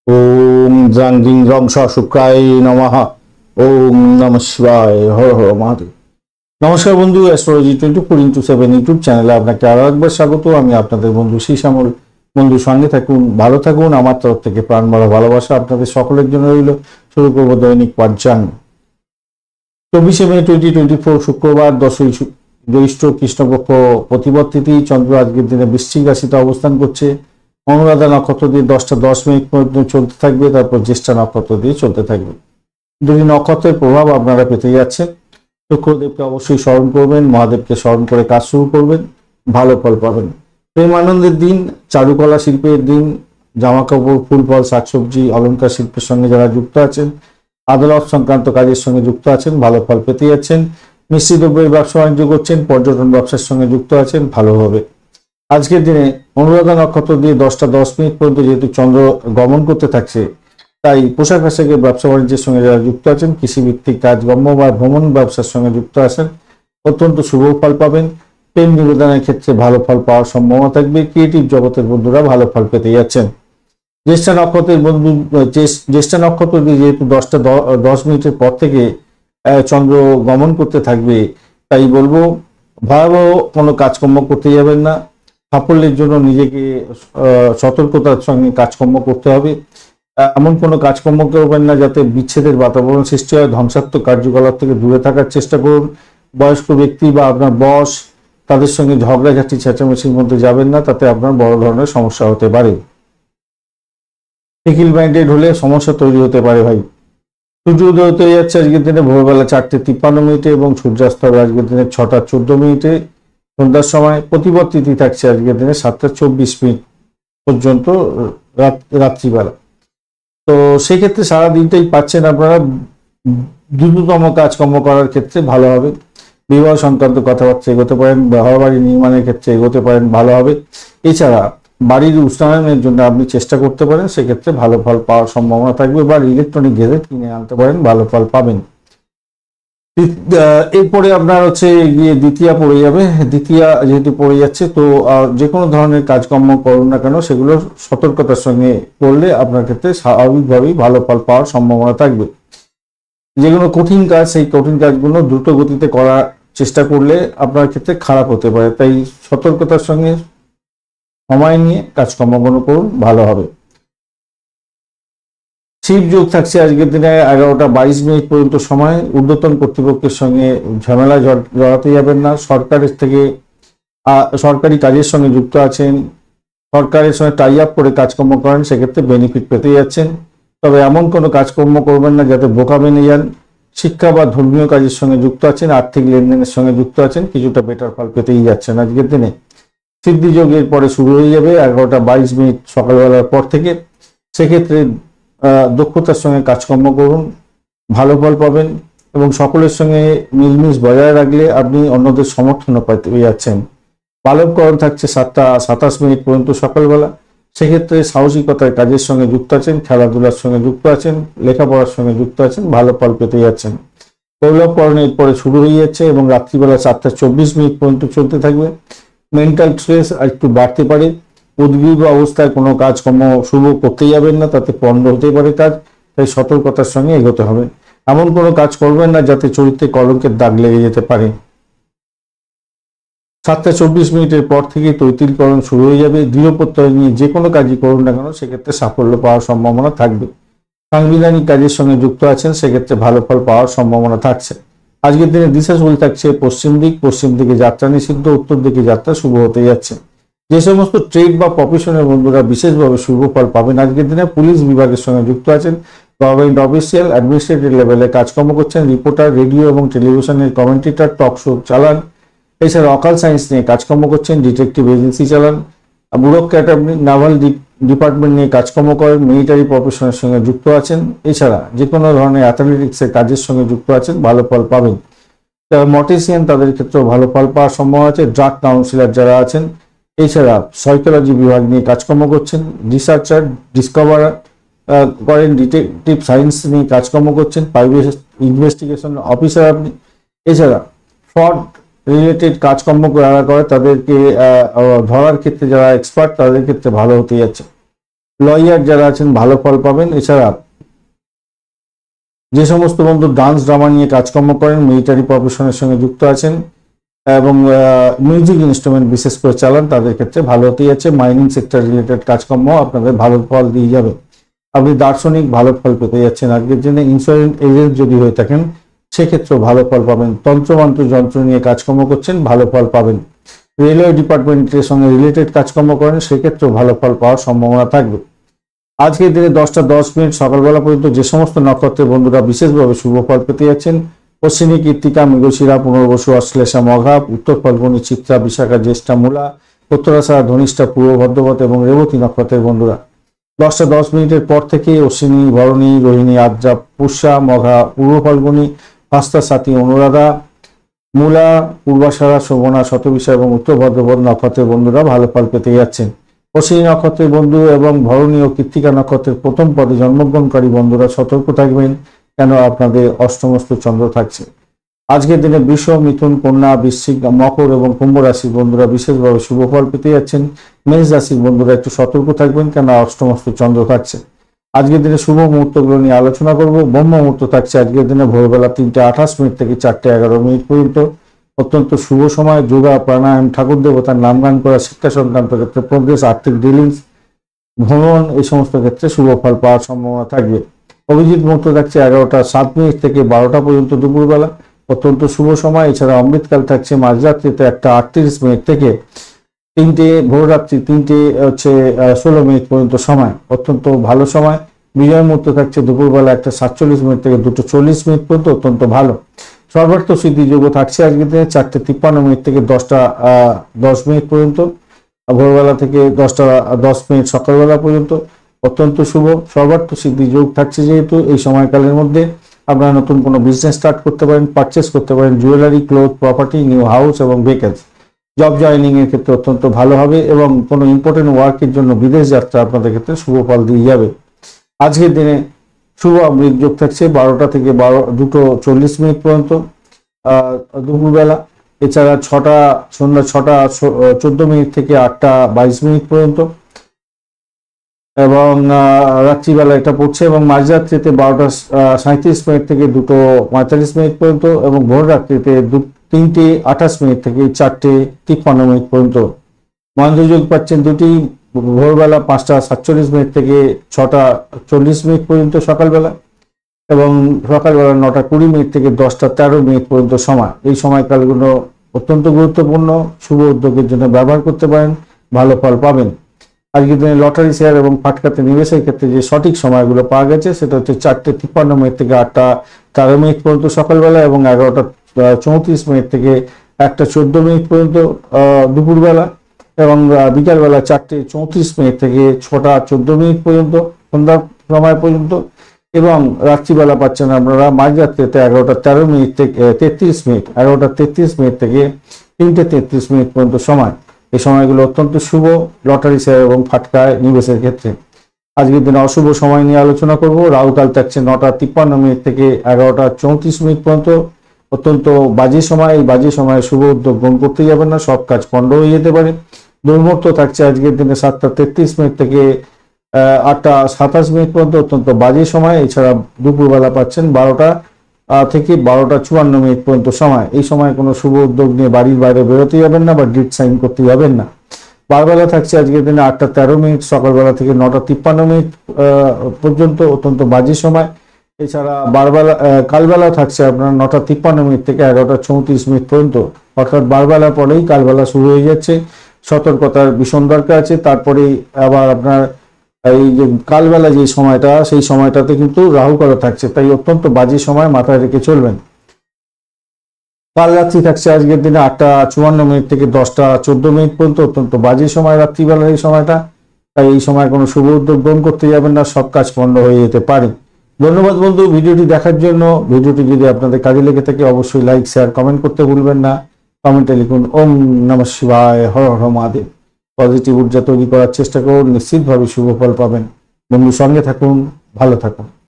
ওম জাং জিং রং স শুক্রায় নমঃ। ওম নমঃ শিবায়। হর হর মহাদেব। নমস্কার বন্ধু, অ্যাস্ট্রোলজি 24x7 ইউটিউব চ্যানেলে আপনাকে আরো একবার স্বাগত। আমি আপনাদের বন্ধু শ্যামল। বন্ধু সঙ্গে থাকুন, ভালো থাকুন। আমার তরফ থেকে প্রাণ ভরা ভালোবাসা আপনাদের সকলের জন্য রইল। শুরু করবো দৈনিক পাঠযান। 24 মে 2024 শুক্রবার, 10ই জ্যৈষ্ঠ, কৃষ্ণপক্ষ, প্রতিপদ তিথি। চন্দ্র আজকের দিনে বৃশ্চিক রাশিতে অবস্থান করছে। অনুরাধা নক্ষত্র দিয়ে 10টা 10 মিনিট পর্যন্ত চলতে থাকবে, তারপর জ্যেষ্ঠা নক্ষত্র দিয়ে চলতে থাকবে। দুটি নক্ষত্রের প্রভাব আপনারা পেতে যাচ্ছেন। শুক্রদেবকে অবশ্যই স্মরণ করবেন, মহাদেবকে স্মরণ করে কাজ শুরু করবেন, ভালো ফল পাবেন। প্রেম আনন্দের দিন, চারুকলা শিল্পের দিন, জামা কাপড়, ফুল ফল, শাকসবজি, অলংকার শিল্পের সঙ্গে যারা যুক্ত আছেন, আদালত সংক্রান্ত কাজের সঙ্গে যুক্ত আছেন, ভালো ফল পেতে যাচ্ছেন। মিষ্টি দ্রব্যের ব্যবসা বাণিজ্য করছেন, পর্যটন ব্যবসার সঙ্গে যুক্ত আছেন, ভালো হবে। আজকের দিনে অনুরাধা নক্ষত্র দিয়ে 10টা 10 মিনিট পর্যন্ত যেহেতু চন্দ্র গমন করতে থাকছে, তাই পোশাক আশাকের ব্যবসা বাণিজ্যের সঙ্গে যারা যুক্ত আছেন, কৃষিভিত্তিক কাজকর্ম বা ভ্রমণ ব্যবসার সঙ্গে যুক্ত আছেন, অত্যন্ত শুভ ফল পাবেন। প্রেম নিবেদনের ক্ষেত্রে ভালো ফল পাওয়ার সম্ভাবনা থাকবে। ক্রিয়েটিভ জগতের বন্ধুরা ভালো ফল পেতে যাচ্ছেন। জ্যেষ্ঠা নক্ষত্রের বন্ধু, জ্যেষ্ঠা নক্ষত্র দিয়ে যেহেতু 10টা 10 মিনিটের পর থেকে চন্দ্র গমন করতে থাকবে, তাই বলবো ভয়াবহ কোনো কাজকর্ম করতে যাবেন না। সাফল্যের জন্য নিজেকে সতর্কতার সঙ্গে কাজকর্ম করতে হবে। এমন কোনো কাজকর্ম করবেন না যাতে বিচ্ছেদের বাতাবরণ সৃষ্টি হয়। ধ্বংসাত্মক কার্যকলাপ থেকে দূরে থাকার চেষ্টা করুন। বয়স্ক ব্যক্তি বা আপনার বস, তাদের সঙ্গে ঝগড়াঝাটি চেঁচামেচির মধ্যে যাবেন না, তাতে আপনার বড় ধরনের সমস্যা হতে পারে। সিঙ্গেল মাইন্ডেড হলে সমস্যা তৈরি হতে পারে ভাই। সূর্য উদয় হতে যাচ্ছে আজকের দিনে ভোরবেলা 4:53 এবং সূর্যাস্ত হবে আজকের দিনে 6:14 সন্ধ্যার সময়। প্রতিপদ তিথি থাকছে আজকের দিনে 7:24 পর্যন্ত রাত্রিবেলা। তো সেক্ষেত্রে সারা দিনটাই পাচ্ছেন আপনারা দ্রুততম কাজকর্ম করার ক্ষেত্রে ভালো হবে। বিবাহ সংক্রান্ত কথাবার্তা এগোতে পারেন, ঘর বাড়ি নির্মাণের ক্ষেত্রে এগোতে পারেন, ভালো হবে। এছাড়া বাড়ির উষ্ণায়নের জন্য আপনি চেষ্টা করতে পারেন, সেক্ষেত্রে ভালো ফল পাওয়ার সম্ভাবনা থাকবে। বা ইলেকট্রনিক গ্যাজেট কিনে আনতে পারেন, ভালো ফল পাবেন। এরপরে আপনার হচ্ছে গিয়ে দ্বিতীয়া পড়ে যাবে। দ্বিতীয়া যেহেতু পড়ে যাচ্ছে, তো যে কোনো ধরনের কাজকর্ম করুন না কেন, সেগুলো সতর্কতার সঙ্গে করলে আপনার ক্ষেত্রে স্বাভাবিকভাবেই ভালো ফল পাওয়ার সম্ভাবনা থাকবে। যেগুলো কঠিন কাজ, সেই কঠিন কাজগুলো দ্রুত গতিতে করার চেষ্টা করলে আপনার ক্ষেত্রে খারাপ হতে পারে। তাই সতর্কতার সঙ্গে সময় নিয়ে কাজকর্মগুলো করুন, ভালো হবে। শিব যোগ থাকছে আজকের দিনে 11টা 22 মিনিট পর্যন্ত সময়। ঊর্ধ্বতন কর্তৃপক্ষের সঙ্গে ঝামেলা জড়াতে যাবেন না। সরকারের থেকে সরকারি কাজের সঙ্গে যুক্ত আছেন, সরকারের সঙ্গে টাই আপ করে কাজকর্ম করেন, সেক্ষেত্রে বেনিফিট পেতে যাচ্ছেন। তবে এমন কোনো কাজকর্ম করবেন না যাতে বোকা বেনে যান। শিক্ষা বা ধর্মীয় কাজের সঙ্গে যুক্ত আছেন, আর্থিক লেনদেনের সঙ্গে যুক্ত আছেন, কিছুটা বেটার ফল পেতেই যাচ্ছেন আজকের দিনে। সিদ্ধি যোগের পরে শুরু হয়ে যাবে 11টা 22 মিনিট সকালবেলার পর থেকে। সেক্ষেত্রে দক্ষতার সঙ্গে কাজকর্ম করুন, ভালো ফল পাবেন। এবং সকলের সঙ্গে মিলমিশ বজায় রাখলে আপনি অন্যদের সমর্থনও পেয়ে যাচ্ছেন। বালবকরণ থাকছে 7টা 27 মিনিট পর্যন্ত সকালবেলা। সেক্ষেত্রে সাহসিকতার কাজের সঙ্গে যুক্ত আছেন, খেলাধুলার সঙ্গে যুক্ত আছেন, লেখাপড়ার সঙ্গে যুক্ত আছেন, ভালো ফল পেতে যাচ্ছেন। পৌলবকরণের পরে শুরু হয়ে যাচ্ছে এবং রাত্রিবেলা 4:24 মিনিট পর্যন্ত চলতে থাকবে। মেন্টাল স্ট্রেস একটু বাড়তে পারে। উদ্গ্রীব অবস্থায় কোনো কাজকর্ম শুরু করতে যাবেন না, তাতে পণ্ড হতে পারে কাজ। তাই সতর্কতার সঙ্গে এগোতে হবে। এমন কোনো কাজ করবেন না যাতে চরিত্রে কলঙ্কের দাগ লেগে যেতে পারে। 7:24 মিনিটের পর থেকে তৈতিলকরণ শুরু হয়ে যাবে। দৃঢ় প্রত্যয় নিয়ে যে কোনো কাজই করুন না কেন, সেক্ষেত্রে সাফল্য পাওয়ার সম্ভাবনা থাকবে। সাংবিধানিক কাজের সঙ্গে যুক্ত আছেন, সেক্ষেত্রে ভালো ফল পাওয়ার সম্ভাবনা থাকছে। আজকের দিনে দিশা চলে থাকছে পশ্চিম দিকে যাত্রা নিষিদ্ধ, উত্তর দিকে যাত্রা শুভ হতে যাচ্ছে। যে সমস্ত ট্রেড বা প্রফেশনের বন্ধুরা বিশেষভাবে শুভ ফল পাবেন আজকের দিনে, পুলিশ বিভাগের সঙ্গে যুক্ত আছেন, গভর্নমেন্ট অফিসিয়াল, অ্যাডমিনিস্ট্রেটিভ লেভেলে কাজকর্ম করছেন, রিপোর্টার, রেডিও এবং টেলিভিশনের কমেন্টেটর, টক শো চালান। এছাড়া অকাল সায়েন্স নিয়ে কাজকর্ম করছেন, ডিটেকটিভ এজেন্সি চালান, ব্যুরোক্র্যাট, আপনি নাভাল ডিপার্টমেন্ট নিয়ে কাজকর্ম করেন, মিলিটারি প্রফেশনের সঙ্গে যুক্ত আছেন। এছাড়া যে কোনো ধরনের অ্যাথলেটিক্সের কাজের সঙ্গে যুক্ত আছেন, ভালো ফল পাবেন। মর্টিসিয়ান, তাদের ক্ষেত্রেও ভালো ফল পাওয়ার সম্ভাবনা আছে। ড্রাগ কাউন্সিলর যারা আছেন, এছাড়া সাইকোলজি বিভাগ নিয়ে কাজকর্ম করছেন, রিসার্চার, ডিসকভার করেন, ডিটেকটিভ সায়েন্স নিয়ে কাজকর্ম করছেন, প্রাইভেট ইনভেস্টিগেশন অফিসার আপনি। এছাড়া ফ্রড রিলেটেড কাজকর্ম যারা করে, তাদেরকে ধরার ক্ষেত্রে যারা এক্সপার্ট, তাদের ক্ষেত্রে ভালো হতে যাচ্ছে। লয়ার যারা আছেন ভালো ফল পাবেন। এছাড়া যে সমস্ত বন্ধু ডান্স ড্রামা নিয়ে কাজকর্ম করেন, মিলিটারি প্রফেশনের সঙ্গে যুক্ত আছেন এবং মিউজিক ইনস্ট্রুমেন্ট বিশেষ করে চালান, তাদের ক্ষেত্রে ভালো হতেই আছে। মাইনিং সেক্টর রিলেটেড কাজকর্ম আপনাদের ভালো ফল দিয়ে যাবে। আপনি দার্শনিক ভালো ফল পেতে যাচ্ছেন আজকের দিনে। ইন্স্যুরেন্স এজেন্ট যদি হয়ে থাকেন সেক্ষেত্রেও ভালো ফল পাবেন। তন্ত্রমন্ত্র যন্ত্র নিয়ে কাজকর্ম করছেন, ভালো ফল পাবেন। রেলওয়ে ডিপার্টমেন্টের সঙ্গে রিলেটেড কাজকর্ম করেন, সেক্ষেত্রেও ভালো ফল পাওয়ার সম্ভাবনা থাকবে। আজকের দিনে 10:10 সকালবেলা পর্যন্ত যে সমস্ত নক্ষত্রের বন্ধুরা বিশেষভাবে শুভ ফল পেতে যাচ্ছেন: অশ্বিনী, কৃত্তিকা, মৃগশিরা, পুনর্বসু, অশ্লেষা, মঘা, উত্তর ফাল্গুনী, চিত্রা, বিশাখা, জ্যেষ্ঠা, মূলা, উত্তরাষাঢ়া, ধনিষ্ঠা, পূর্ব ভদ্রপদ এবং রেবতী নক্ষত্রের বন্ধুরা 10:10 পর থেকে অশ্বিনী, ভরণী, রোহিণী, আদ্রা, পুষ্যা, মঘা, পূর্ব ফাল্গুনী, হস্তা, সাথী, অনুরাধা, মূলা, পূর্বাষাঢ়া, শোভনা, শতবিশা এবং উত্তর ভদ্রপদ নক্ষত্রের বন্ধুরা ভালো ফল পেতে যাচ্ছেন। অশ্বিনী নক্ষত্রের বন্ধু এবং ভরণী ও কৃত্তিকা নক্ষত্রের প্রথম পদে জন্মগ্রহণকারী বন্ধুরা সতর্ক থাকবেন, কেন আপনাদের অষ্টমস্ত চন্দ্র থাকছে। আজকের দিনে বৃষ, মিথুন, কন্যা, বৃশ্চিক, মকর এবং কুম্ভ রাশির বন্ধুরা বিশেষভাবে শুভ ফল পেতে যাচ্ছেন। মেষ রাশির বন্ধুরা একটু সতর্ক থাকবেন, কেন অষ্টমস্ত চন্দ্র থাকছে। আজকের দিনে শুভ মুহূর্তগুলো নিয়ে আলোচনা করব। ব্রহ্ম মুহূর্ত থাকছে আজকের দিনে ভোরবেলা 3:28 থেকে 4:11 পর্যন্ত। অত্যন্ত শুভ সময়। যোগা, প্রাণায়াম, ঠাকুর দেবতার নাম গান করা, শিক্ষা সংক্রান্ত ক্ষেত্রে প্রোগ্রেস, আর্থিক ডিলিংস, ভ্রমণ, এই সমস্ত ক্ষেত্রে শুভ ফল পাওয়ার সম্ভাবনা থাকবে। অভিজিৎ মুহূর্ত থাকছে 11:07 থেকে 12টা পর্যন্ত দুপুরবেলা, অত্যন্ত শুভ সময়। এছাড়া অমৃতকাল থাকছে মাঝরাত্রিতে 1:38 থেকে ভোররাত্রি 3:16 পর্যন্ত সময়, অত্যন্ত ভালো সময়। বিজয় মুহূর্ত থাকছে দুপুরবেলা 1:47 থেকে 2:40 পর্যন্ত, অত্যন্ত ভালো। সর্বার্থ সিদ্ধি যোগ থাকছে আজকের দিনে 4:53 থেকে 10:10 পর্যন্ত, ভোরবেলা থেকে 10:10 সকালবেলা পর্যন্ত, অত্যন্ত শুভ। সর্বার্থ সিদ্ধি যোগ থাকছে যেহেতু এই সময়কালের মধ্যে আপনারা নতুন কোনো বিজনেস স্টার্ট করতে পারেন, পারচেস করতে পারেন, jewellery, cloth, property, new house এবং ভেহিকলস। জব জয়েনিং এর ক্ষেত্রে অত্যন্ত ভালো হবে এবং কোনো ইম্পর্টেন্ট ওয়ার্কের জন্য বিদেশ যাত্রা আপনাদের ক্ষেত্রে শুভ ফল দিয়ে যাবে। আজকের দিনে শুভ অমৃত যোগ থাকছে 12টা থেকে 2:40 পর্যন্ত দুপুরবেলা। এছাড়া সন্ধ্যা 6:14 থেকে 8:22 পর্যন্ত এবং রাত্রিবেলা এটা পড়ছে এবং মাঝরাত্রিতে 12:37 থেকে 2:45 পর্যন্ত এবং ভোর রাত্রিতে 3:28 থেকে 4:53 পর্যন্ত। মহেন্দ্রযোগ পাচ্ছেন দুটি, ভোরবেলা 5:47 থেকে 6:40 পর্যন্ত সকালবেলা এবং সকালবেলা 9:20 থেকে 10:13 পর্যন্ত সময়। এই সময়কালগুলো অত্যন্ত গুরুত্বপূর্ণ, শুভ উদ্যোগের জন্য ব্যবহার করতে পারেন, ভালো ফল পাবেন। আজকের দিনে লটারি শেয়ার এবং ফাটকাতে নিবেশের ক্ষেত্রে যে সঠিক সময়গুলো পাওয়া গেছে সেটা হচ্ছে 4:53 থেকে 8:13 পর্যন্ত সকালবেলা এবং 11:34 থেকে 1:14 পর্যন্ত দুপুরবেলা এবং বিকালবেলা 4:34 থেকে 6:14 পর্যন্ত সন্ধ্যার সময় পর্যন্ত এবং রাত্রিবেলা পাচ্ছেন আপনারা মাঝরাত্রিতে 11:13 থেকে 11:33 থেকে 3:33 পর্যন্ত সময়। এই সময়গুলো অত্যন্ত শুভ লটারি শেয়ার এবং ফাটকায় নিবেশের ক্ষেত্রে। আজকের দিনে অশুভ সময় নিয়ে আলোচনা করব। রাহুকাল থাকছে 9:53 থেকে 11:34 পর্যন্ত, অত্যন্ত বাজে সময়। এই বাজে সময়ে শুভ উদ্যোগ গ্রহণ করতে যাবেন না, সব কাজ পণ্ড হয়ে যেতে পারে। দুর্মুহূর্ত থাকছে আজকের দিনে 7:33 থেকে 8:27 পর্যন্ত, অত্যন্ত বাজে সময়। এছাড়া দুপুরবেলা পাচ্ছেন 12টা থেকে 12:54 পর্যন্ত সময়। এই সময় কোনো শুভ উদ্যোগ নিয়ে বাড়ির বাইরে বেরোতে যাবেন না বা ডিড সাইন করতে যাবেন না। বারবেলা থাকছে আজকের দিনে 8:13, সকালবেলা থেকে 9:53 পর্যন্ত, অত্যন্ত বাজে সময়। এছাড়া কালবেলা থাকছে আপনার 9:53 থেকে 11:34 পর্যন্ত, অর্থাৎ বারবেলা পরেই কালবেলা শুরু হয়ে যাচ্ছে। সতর্কতার ভীষণ দরকার আছে। তারপরেই আবার আপনার এই যে কালবেলা যে সময়টা, সেই সময়টাতে কিন্তু রাহু করা থাকছে, তাই অত্যন্ত বাজে সময় মাথায় রেখে চলবেন। কাল রাত্রি থাকছে আজকের দিনে 8:54 থেকে 10:14 পর্যন্ত, অত্যন্ত বাজে সময় রাত্রিবেলার এই সময়টা, তাই এই সময় কোনো শুভ উদ্যোগ গ্রহণ করতে যাবেন না, সব কাজ পণ্ড হয়ে যেতে পারে। ধন্যবাদ বন্ধু ভিডিওটি দেখার জন্য। ভিডিওটি যদি আপনাদের কাজে লেগে থাকে অবশ্যই লাইক, শেয়ার, কমেন্ট করতে ভুলবেন না। কমেন্টে লিখুন ওম নমঃ শিবায়, হর হর মহাদেব। পজিটিভ ঊর্জা তৈরি করার চেষ্টা করুন, নিশ্চিতভাবে শুভ ফল পাবেন। বন্ধু সঙ্গে থাকুন, ভালো থাকুন।